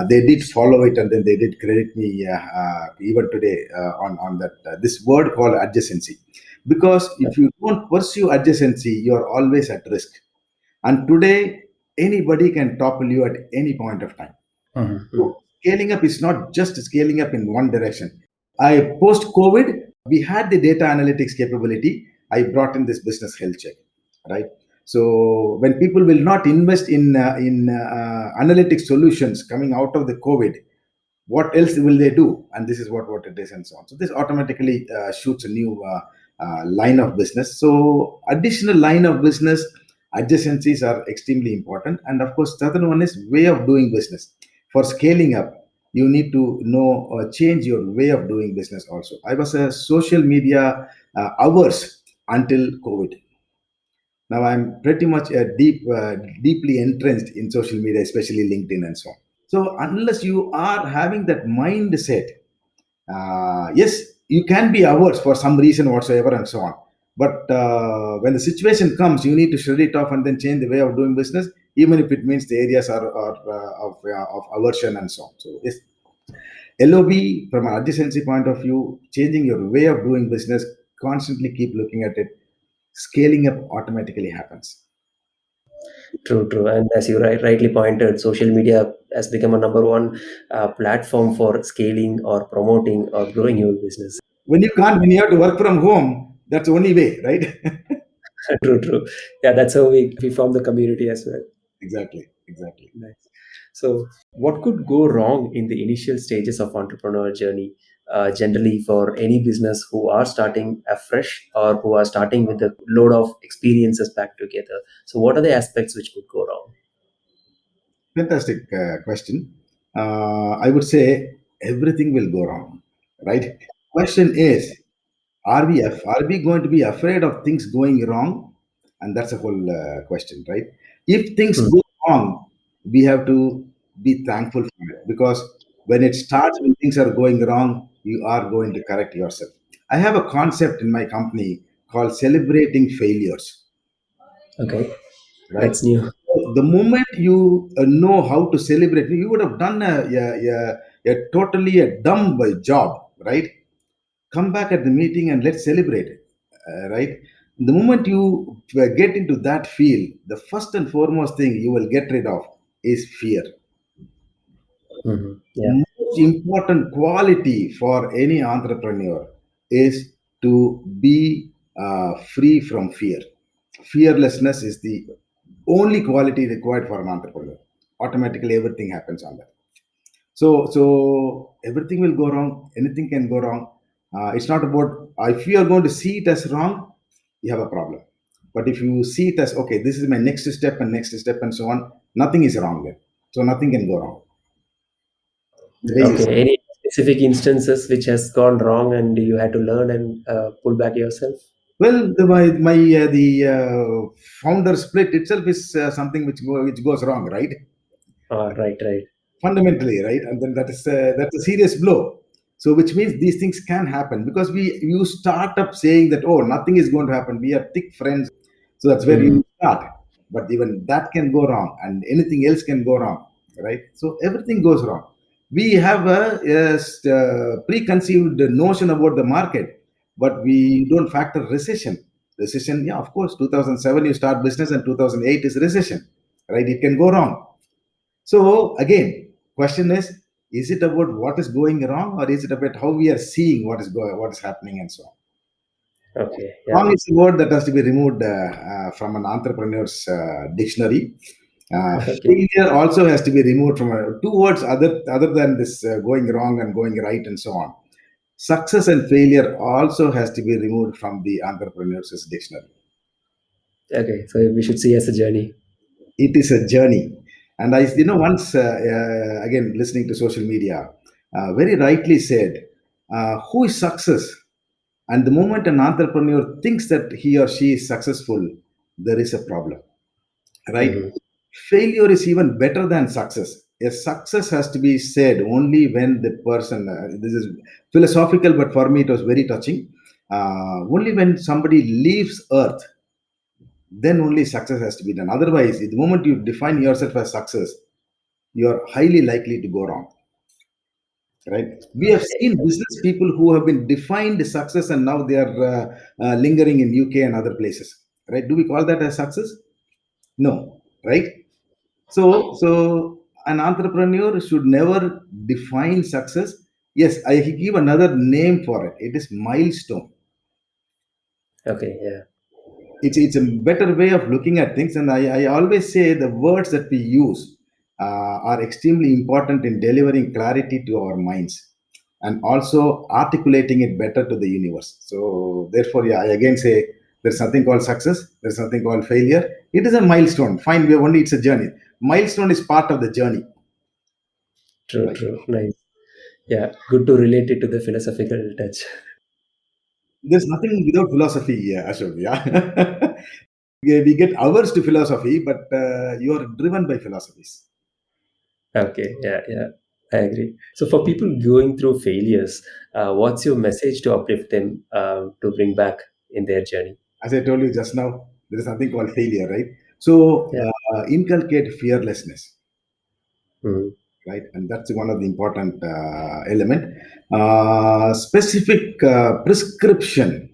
they did follow it, and then they did credit me even today on that this word called adjacency. Because if you don't pursue adjacency, you are always at risk, and today, anybody can topple you at any point of time. Mhm. So scaling up is not just scaling up in one direction. I post COVID, we had the data analytics capability. I brought in this business health check, right? So when people will not invest in analytic solutions coming out of the COVID, what else will they do? And this is what it is, and so on. So this automatically shoots a new line of business. So additional line of business adjacencies are extremely important. And of course, the other one is way of doing business. For scaling up, you need to know or change your way of doing business also. I was a social media hours until COVID. Now I'm pretty much a deeply entrenched in social media, especially LinkedIn and so on. So unless you are having that mindset, yes, you can be hours for some reason whatsoever and so on. But when the situation comes, you need to shred it off and then change the way of doing business, even if it means the areas of aversion and so on. So yes, LOB from an adjacency point of view, changing your way of doing business, constantly keep looking at it. Scaling up automatically happens. True, true. And as you rightly pointed, social media has become a number one platform for scaling or promoting or growing your business. When you have to work from home, that's the only way, right? True, true. Yeah, that's how we form the community as well. Exactly, exactly. Nice. So, what could go wrong in the initial stages of entrepreneur journey, generally for any business who are starting afresh or who are starting with a load of experiences back together? So, what are the aspects which could go wrong? Fantastic question. I would say everything will go wrong, right? Question is, are we going to be afraid of things going wrong? And that's a whole question, right? If things Hmm. go wrong, we have to be thankful for it, because when it starts, when things are going wrong, you are going to correct yourself. I have a concept in my company called celebrating failures, Okay, right? that's new. The moment you know how to celebrate, you would have done a totally a dumb job, right? Come back at the meeting and let's celebrate it, right? The moment you get into that field, the first and foremost thing you will get rid of is fear. Yeah. Most important quality for any entrepreneur is to be free from fear. Fearlessness is the only quality required for an entrepreneur. Automatically, everything happens on that. So everything will go wrong. Anything can go wrong. It's not about if you are going to see it as wrong, you have a problem. But if you see it as okay, this is my next step and so on, nothing is wrong there. So nothing can go wrong. The way you see. Okay. Any specific instances which has gone wrong and you had to learn and pull back yourself? Well, the founder split itself is something which goes wrong, right? Right, right. Fundamentally, right? And then that's a serious blow. So which means these things can happen, because we you start up saying that, oh, nothing is going to happen, we are thick friends. So that's where Mhm. you start. but even that can go wrong, and anything else can go wrong, right? So everything goes wrong. We have a preconceived notion about the market, but we don't factor recession. Recession, yeah, of course, 2007 you start business and 2008 is recession, right? It can go wrong. So again, question is it about what is going wrong, or is it about how we are seeing what is happening and so on? Okay. Yeah. Wrong is a word that has to be removed from an entrepreneur's dictionary. Okay. Failure also has to be removed from two words other than this going wrong and going right and so on. Success and failure also has to be removed from the entrepreneur's dictionary. Okay. So we should see as a journey. It is a journey, and once again listening to social media, very rightly said, who is success? And the moment an entrepreneur thinks that he or she is successful, there is a problem, right? Mhm. Failure is even better than success. A success has to be said only when the person, this is philosophical, but for me it was very touching. Only when somebody leaves Earth, then only success has to be done. Otherwise, the moment you define yourself as success, you are highly likely to go wrong, right? We have seen business people who have been defined success and now they are lingering in UK and other places, right? Do we call that as success? No, right? So an entrepreneur should never define success. Yes, I give another name for it. It is milestone. Okay. Yeah. It's a better way of looking at things, and I always say the words that we use are extremely important in delivering clarity to our minds and also articulating it better to the universe. So therefore, yeah, I again say there's something called success, there's something called failure. It is a milestone. Fine, we have only it's a journey. Milestone is part of the journey, True. right? True. Nice. Yeah. Good to relate it to the philosophical touch. There's nothing without philosophy, Ashok. Yeah. We get hours to philosophy, but you are driven by philosophies. Okay. Yeah. Yeah. I agree. So for people going through failures, what's your message to uplift them to bring back in their journey? As I told you just now, there is something called failure, right? So Yeah. inculcate fearlessness, Mhm. right? And that's one of the important element. Specific prescription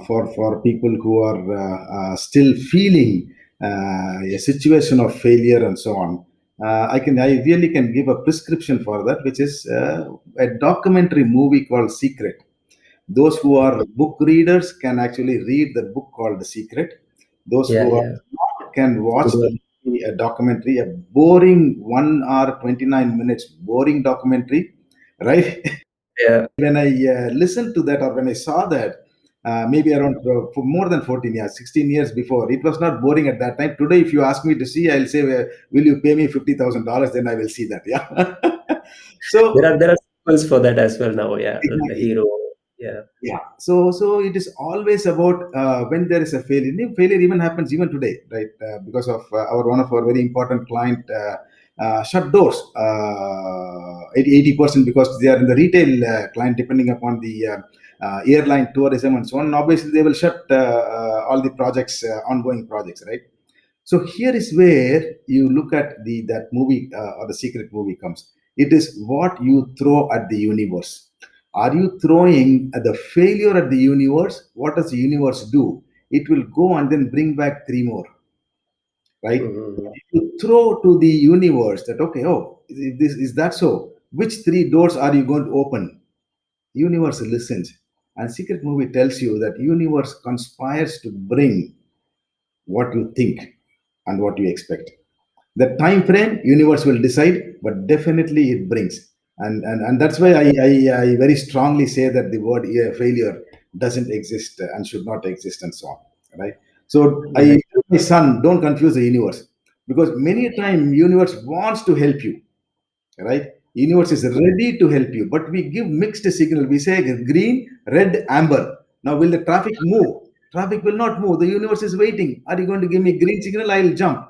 for people who are still feeling a situation of failure and so on. I really can give a prescription for that, which is a documentary movie called Secret. Those who are book readers can actually read the book called The Secret. Those Yeah. who are Yeah. not can watch Good the one. movie, a documentary, a boring 1 hour 29 minutes boring documentary, right? Yeah. When I listened to that or when I saw that, maybe around for more than 14 years, 16 years before, it was not boring at that time. Today, if you ask me to see, I'll say, "Will you pay me $50,000?" Then I will see that. Yeah. So There are sequels for that as well now. Yeah. The exactly. hero. Yeah. Yeah. So it is always about when there is a failure. Failure even happens even today, right? Because of our one of our very important client shut doors 80% because they are in the retail client, depending upon the airline tourism and so on. And obviously, they will shut all the projects, ongoing projects, right? So here is where you look at the that movie or the Secret movie comes. It is what you throw at the universe. Are you throwing at the failure at the universe? What does the universe do? It will go and then bring back three more, right? Mhm. If you throw to the universe that okay, oh, is that so? Which three doors are you going to open? Universe listens, and Secret movie tells you that universe conspires to bring what you think and what you expect. The time frame universe will decide, but definitely it brings. And that's why I very strongly say that the word failure doesn't exist and should not exist and so on, right? So I Right. tell my son, don't confuse the universe, because many a time universe wants to help you, right? Universe is ready to help you, but we give mixed signal. We say green, red, amber. Now, will the traffic move? Traffic will not move. The universe is waiting. Are you going to give me green signal? I'll jump.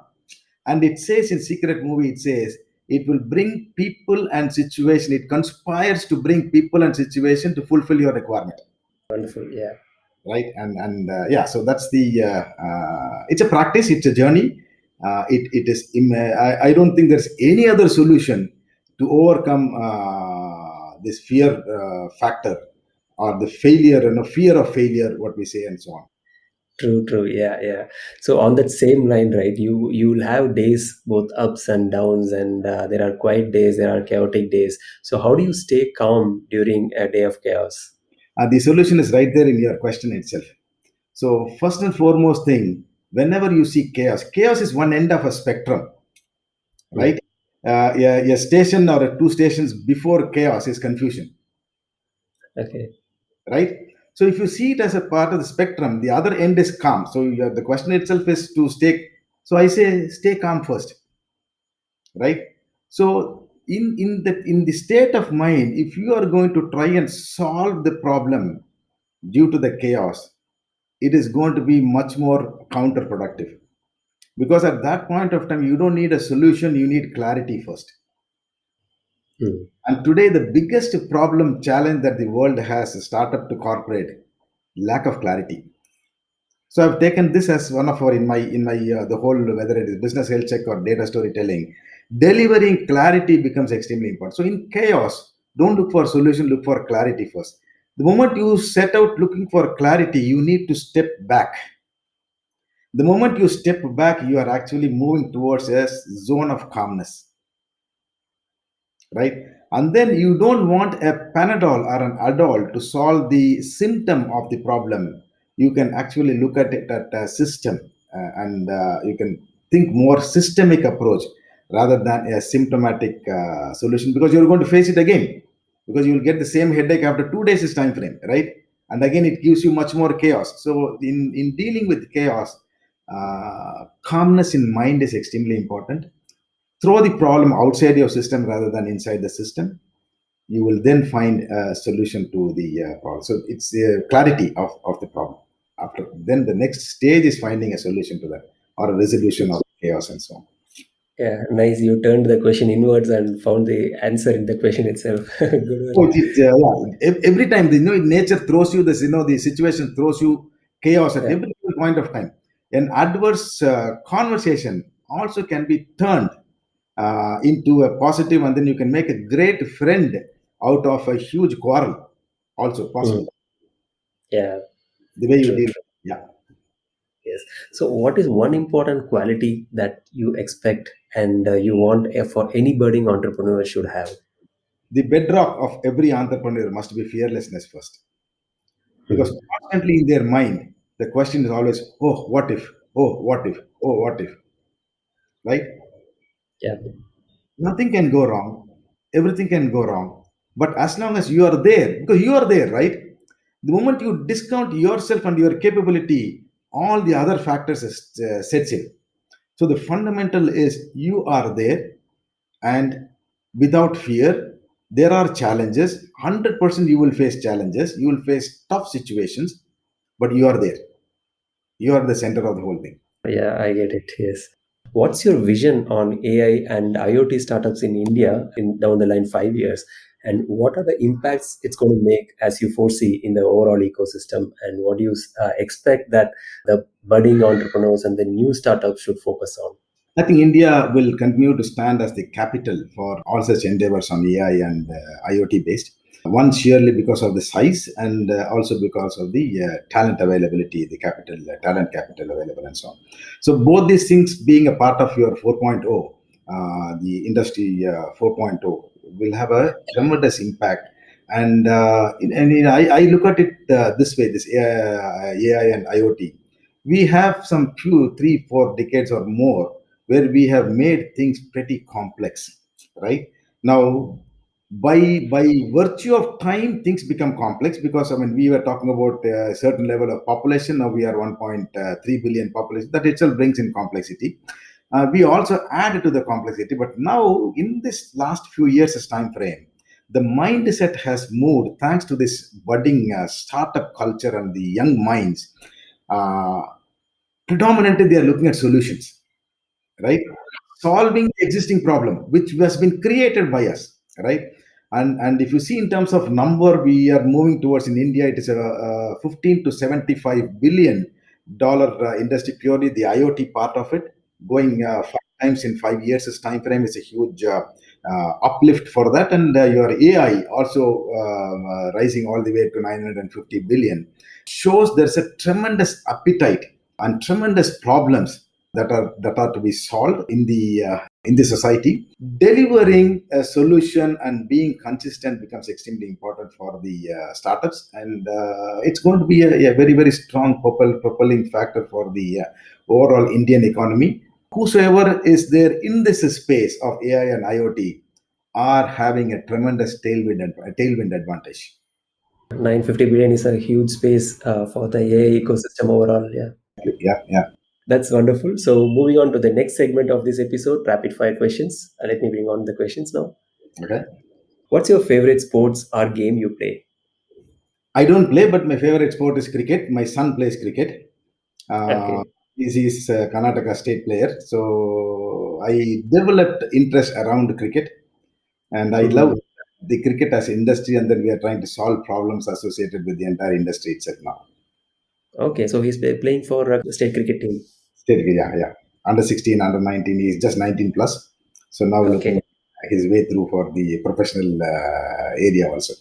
And it says in Secret movie, it says it will bring people and situation. It conspires to bring people and situation to fulfill your requirement. Wonderful. Yeah. right? Yeah, so that's the it's a practice, it's a journey. It is I don't think there's any other solution to overcome this fear factor, or the failure, fear of failure, what we say, and so on. True, true. Yeah, yeah. So on that same line, right? You'll have days both ups and downs, and there are quiet days, there are chaotic days. So how do you stay calm during a day of chaos? The solution is right there in your question itself. So first and foremost thing, whenever you see chaos, chaos is one end of a spectrum, Hmm. right? Yeah, a station or two stations before chaos is confusion, Okay. right? So if you see it as a part of the spectrum, the other end is calm. So the question itself is to stay. So I say stay calm first, right? So in the state of mind, if you are going to try and solve the problem due to the chaos, it is going to be much more counterproductive, because at that point of time you don't need a solution, you need clarity first. Hmm. And today, the biggest problem challenge that the world has, startup to corporate, lack of clarity. So I've taken this as one of our in my the whole, whether it is business health check or data storytelling, delivering clarity becomes extremely important. So in chaos, don't look for solution, look for clarity first. The moment you set out looking for clarity, you need to step back. The moment you step back, you are actually moving towards a zone of calmness, right? And then you don't want a Panadol or an Adol to solve the symptom of the problem. You can actually look at it at a system, and you can think more systemic approach rather than a symptomatic solution, because you're going to face it again, because you'll get the same headache after 2 days time frame, right? And again, it gives you much more chaos. So in dealing with chaos, calmness in mind is extremely important. Throw the problem outside your system rather than inside the system. You will then find a solution to the problem. So it's the clarity of the problem. After then, the next stage is finding a solution to that, or a resolution of chaos and so on. Yeah, nice. You turned the question inwards and found the answer in the question itself. Good one. Oh, yeah. Every time, nature throws you this, the situation throws you chaos at Yeah. every point of time. An adverse conversation also can be turned into a positive, and then you can make a great friend out of a huge quarrel. Also Hmm. possible, Yeah. the way you True, deal. true. Yeah, Yes. So, what is one important quality that you expect and you want for any budding entrepreneur should have? the bedrock of every entrepreneur must be fearlessness first, because Hmm. constantly in their mind the question is always, oh, what if? Oh, what if? Oh, what if? Right? Yeah. Nothing can go wrong, everything can go wrong, but as long as you are there, because you are there, right? The moment you discount yourself and your capability, all the other factors sets in. So the fundamental is you are there, and without fear, there are challenges. 100% you will face challenges, you will face tough situations, but you are there, you are the center of the whole thing. Yeah, I get it. Yes. What's your vision on AI and IoT startups in India in down the line 5 years? And what are the impacts it's going to make as you foresee in the overall ecosystem? And what do you expect that the budding entrepreneurs and the new startups should focus on? I think India will continue to stand as the capital for all such endeavors on AI and IoT based. One, sheerly because of the size, and also because of the talent availability, the capital, talent capital available, and so on. So, both these things being a part of your 4.0, the industry 4.0, will have a tremendous impact. And I look at it this way: this AI and IoT. We have some few 3 4 decades or more where we have made things pretty complex, right? Now, by virtue of time, things become complex, because I mean we were talking about a certain level of population. Now we are 1.3 billion population. That itself brings in complexity. We also add to the complexity, but now in this last few years time frame, the mindset has moved thanks to this budding startup culture and the young minds. Uh, Predominantly, they are looking at solutions, right? Solving the existing problem which has been created by us, right? And if you see in terms of number, we are moving towards in India, it is a 15 to 75 billion dollar industry, purely the IoT part of it, going 5 times in 5 years time frame is a huge uplift for that. And your AI also rising all the way to 950 billion shows there's a tremendous appetite and tremendous problems that are to be solved in the society. Delivering a solution and being consistent becomes extremely important for the startups, and it's going to be a very very strong propelling factor for the overall Indian economy. Whosoever is there in this space of AI and IoT are having a tremendous tailwind advantage. 950 billion is a huge space for the AI ecosystem overall. Yeah, Yeah, yeah. that's wonderful. So moving on to the next segment of this episode, rapid fire questions. Let me bring on the questions now. Okay. What's your favorite sports or game you play? I don't play, but my favorite sport is cricket. My son plays cricket. Uh, Okay. he's a Karnataka state player. So I developed interest around cricket, and I love Mhm. the cricket as industry. And then we are trying to solve problems associated with the entire industry itself now. Okay, so he's playing for a state cricket team. State, yeah, yeah. Under 16, under 19. He's just 19 plus. So now looking Okay. his way through for the professional area also.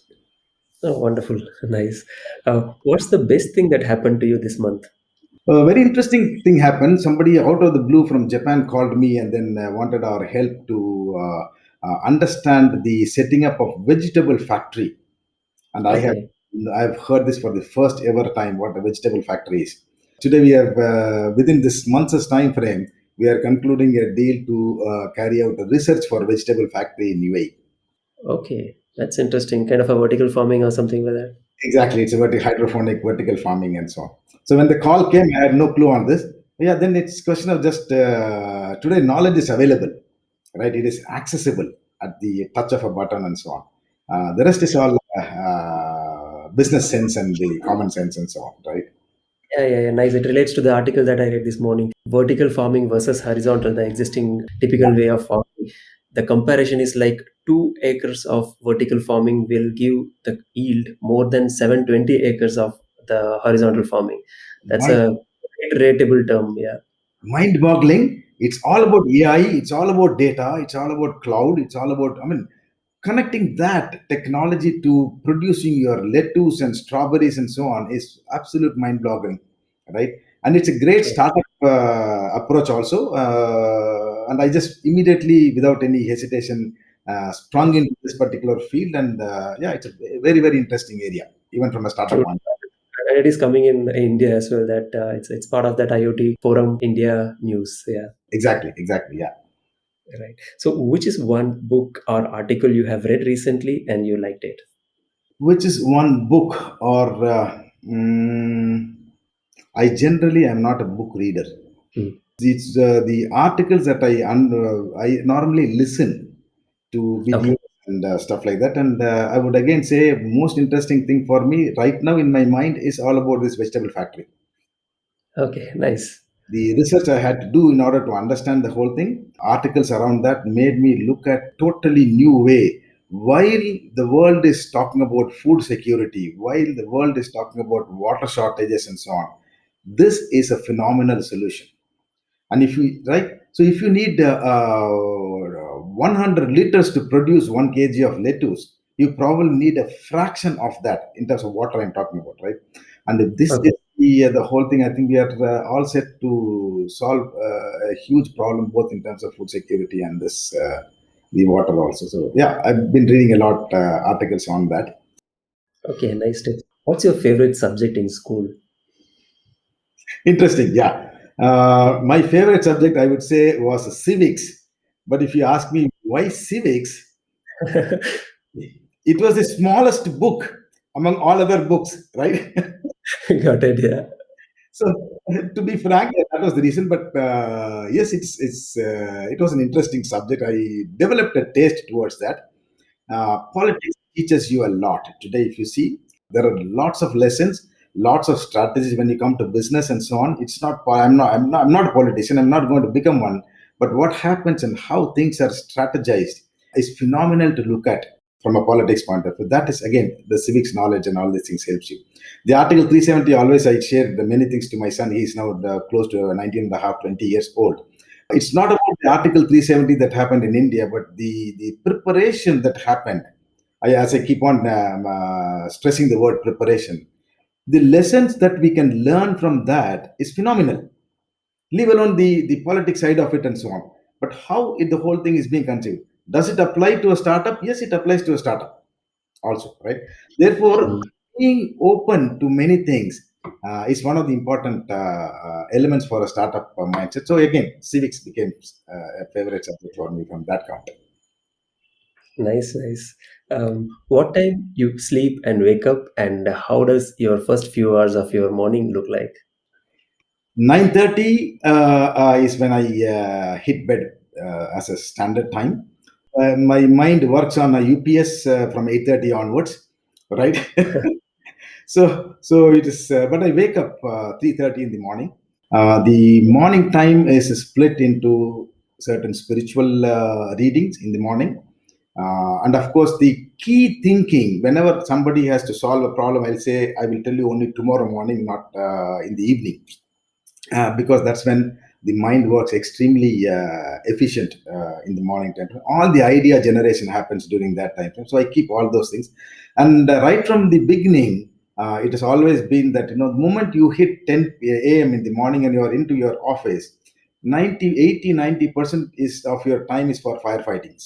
Oh, wonderful. Nice. What's the best thing that happened to you this month? A very interesting thing happened. Somebody out of the blue from Japan called me and then wanted our help to understand the setting up of vegetable factory. And Okay. I've heard this for the first ever time what a vegetable factory is. Today we have within this month's time frame we are concluding a deal to carry out a research for vegetable factory in UAE. Okay. That's interesting. Kind of a vertical farming or something like that. Exactly, it's a hydroponic vertical farming and so on. So when the call came, I had no clue on this. Yeah, then it's question of just today knowledge is available, right? It is accessible at the touch of a button and so on. The rest is all business sense and the common sense and so on, right? Yeah, yeah, yeah. Nice. It relates to the article that I read this morning. Vertical farming versus horizontal, the existing typical way of farming. The comparison is like 2 acres of vertical farming will give the yield more than 720 acres of the horizontal farming. That's Mind, a relatable term. Yeah. mind-boggling. It's all about AI. It's all about data. It's all about cloud. It's all about, I mean, connecting that technology to producing your lettuce and strawberries and so on is absolute mind-boggling, right? And it's a great Yeah. startup approach also. And I just immediately, without any hesitation, sprung into this particular field. And yeah, it's a very, very interesting area, even from a startup True. point. And it is coming in India as well. That it's part of that IoT Forum India news. Yeah. Exactly, exactly, yeah. Right. So, which is one book or article you have read recently and you liked it? Which is one book or mm, I generally am not a book reader. Hmm. It's the articles that I normally listen to Okay. videos and stuff like that. And I would again say most interesting thing for me right now in my mind is all about this vegetable factory. Okay. Nice. The research I had to do in order to understand the whole thing, articles around that made me look at totally new way. While the world is talking about food security, while the world is talking about water shortages and so on, this is a phenomenal solution. And if you right, so if you need 100 liters to produce 1 kg of lettuce, you probably need a fraction of that in terms of water I'm talking about, right? And if this Okay. is the whole thing, I think we are all set to solve a huge problem both in terms of food security and this the water also. So yeah, I've been reading a lot articles on that. Okay. Nice. Tip. What's your favorite subject in school? Interesting, yeah. My favorite subject, I would say, was civics. But if you ask me why civics, it was the smallest book among all other books, right? Got it. Yeah. So, to be frank, yeah, that was the reason. But yes, it was an interesting subject. I developed a taste towards that. Politics teaches you a lot. Today, if you see, there are lots of lessons, lots of strategies when you come to business and so on. It's not. I'm not a politician. I'm not going to become one. But what happens and how things are strategized is phenomenal to look at. from a politics point of view. That is, again, the civics knowledge and all these things helps you. The Article 370, always I shared many things to my son. He is now close to 19 and a half, 20 years old. It's not about the Article 370 that happened in India, but the preparation that happened. As I keep on stressing the word preparation, the lessons that we can learn from that is phenomenal. Leave alone the politics side of it and so on. But how the whole thing is being conceived. Does it apply to a startup? Yes, it applies to a startup also, right? Therefore, Mhm. being open to many things is one of the important elements for a startup mindset. So again, civics became a favorite subject for me from that count. Nice, nice. What time you sleep and wake up, and how does your first few hours of your morning look like? 9:30 is when I hit bed as a standard time. My mind works on a UPS from 8:30 onwards, right? So it is, but I wake up 3:30 in the morning. The morning time is split into certain spiritual readings in the morning. And of course, the key thinking, whenever somebody has to solve a problem, I'll say, I will tell you only tomorrow morning, not in the evening, because that's when the mind works extremely efficient in the morning time. All the idea generation happens during that time frame. So I keep all those things, and right from the beginning, it has always been that the moment you hit 10 a.m. in the morning and you are into your office, 90 80 90% is of your time is for firefightings,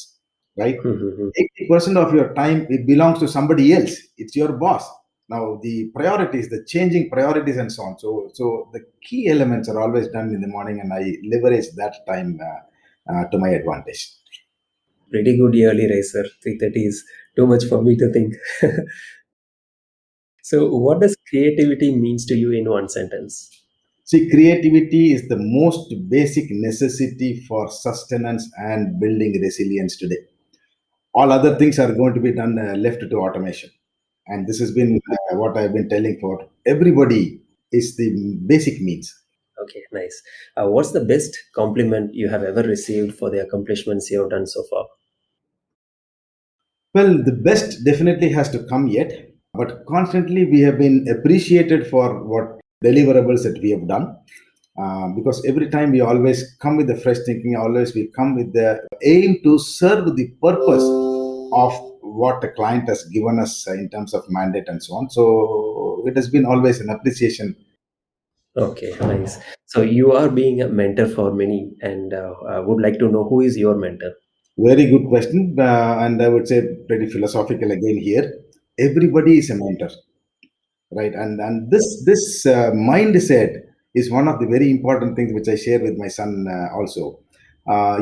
right? 80% of your time it belongs to somebody else. It's your boss. Now the priorities, the changing priorities and so on. So the key elements are always done in the morning, and I leverage that time to my advantage. Pretty good yearly racer. 3:30 is too much for me to think. So, what does creativity means to you in one sentence? See, creativity is the most basic necessity for sustenance and building resilience today. All other things are going to be done left to automation, and this has been what I've been telling for everybody is the basic means. Okay, nice. What's the best compliment you have ever received for the accomplishments you have done so far? Well, the best definitely has to come yet, but constantly we have been appreciated for what deliverables that we have done. Because every time we always come with the fresh thinking, always we come with the aim to serve the purpose of what the client has given us in terms of mandate and so on. So it has been always an appreciation. Okay, nice. So, you are being a mentor for many, and I would like to know who is your mentor? Very good question, and I would say pretty philosophical again here. Everybody is a mentor, right? And this mindset is one of the very important things which I share with my son also.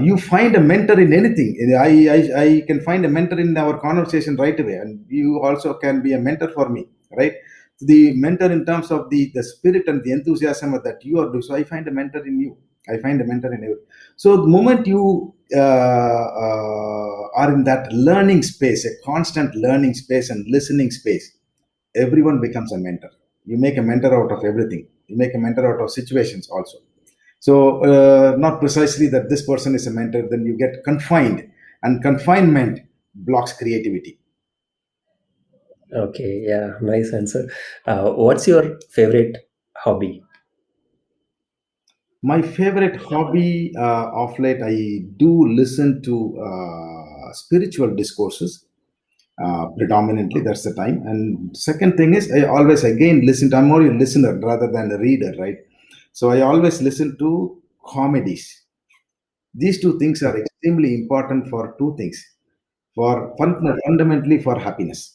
You find a mentor in anything. I can find a mentor in our conversation right away, and you also can be a mentor for me, right? The mentor in terms of the spirit and the enthusiasm that you are doing. So I find a mentor in you. I find a mentor in you. So the moment you are in that learning space, a constant learning space and listening space, everyone becomes a mentor. You make a mentor out of everything. You make a mentor out of situations also. So not precisely that this person is a mentor, then you get confined, and confinement blocks creativity. Okay, yeah, nice answer. What's your favorite hobby? My favorite hobby of late, I do listen to spiritual discourses predominantly. That's the time. And second thing is, I always again listen to, I'm more a listener rather than a reader, right? So I always listen to comedies. These two things are extremely important for two things. Fundamentally for happiness.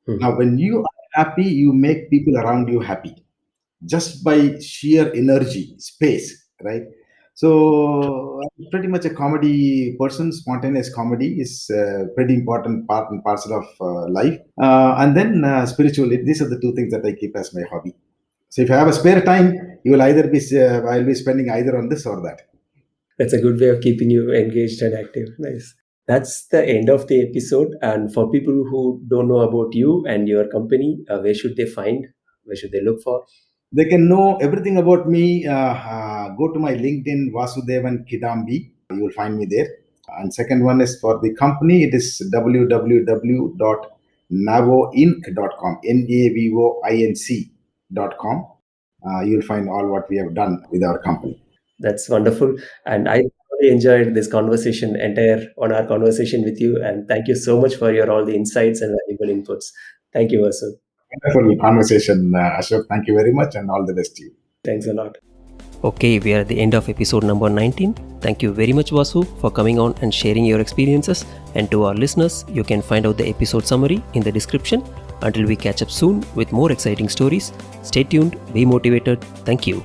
Now, Mhm. when you are happy, you make people around you happy just by sheer energy, space, right? So, I'm pretty much a comedy person. Spontaneous comedy is a pretty important part and parcel of life. And then spiritually, these are the two things that I keep as my hobby. So, if I have a spare time, you will either be, I'll be spending either on this or that. That's a good way of keeping you engaged and active. Nice. That's the end of the episode. And for people who don't know about you and your company, where should they find? Where should they look for? They can know everything about me. Go to my LinkedIn, Vasudevan Kidambi. You will find me there. And second one is for the company, it is www.NavoInc.com, NavoInc.com. You'll find all what we have done with our company. That's wonderful. And I really enjoyed this conversation, entire on our conversation with you. And thank you so much for your all the insights and valuable inputs. Thank you, Vasu. Wonderful conversation, Ashok. Thank you very much, and all the best to you. Thanks a lot. Okay, we are at the end of episode number 19. Thank you very much, Vasu, for coming on and sharing your experiences. And to our listeners, you can find out the episode summary in the description. Until we catch up soon with more exciting stories, stay tuned, be motivated. Thank you.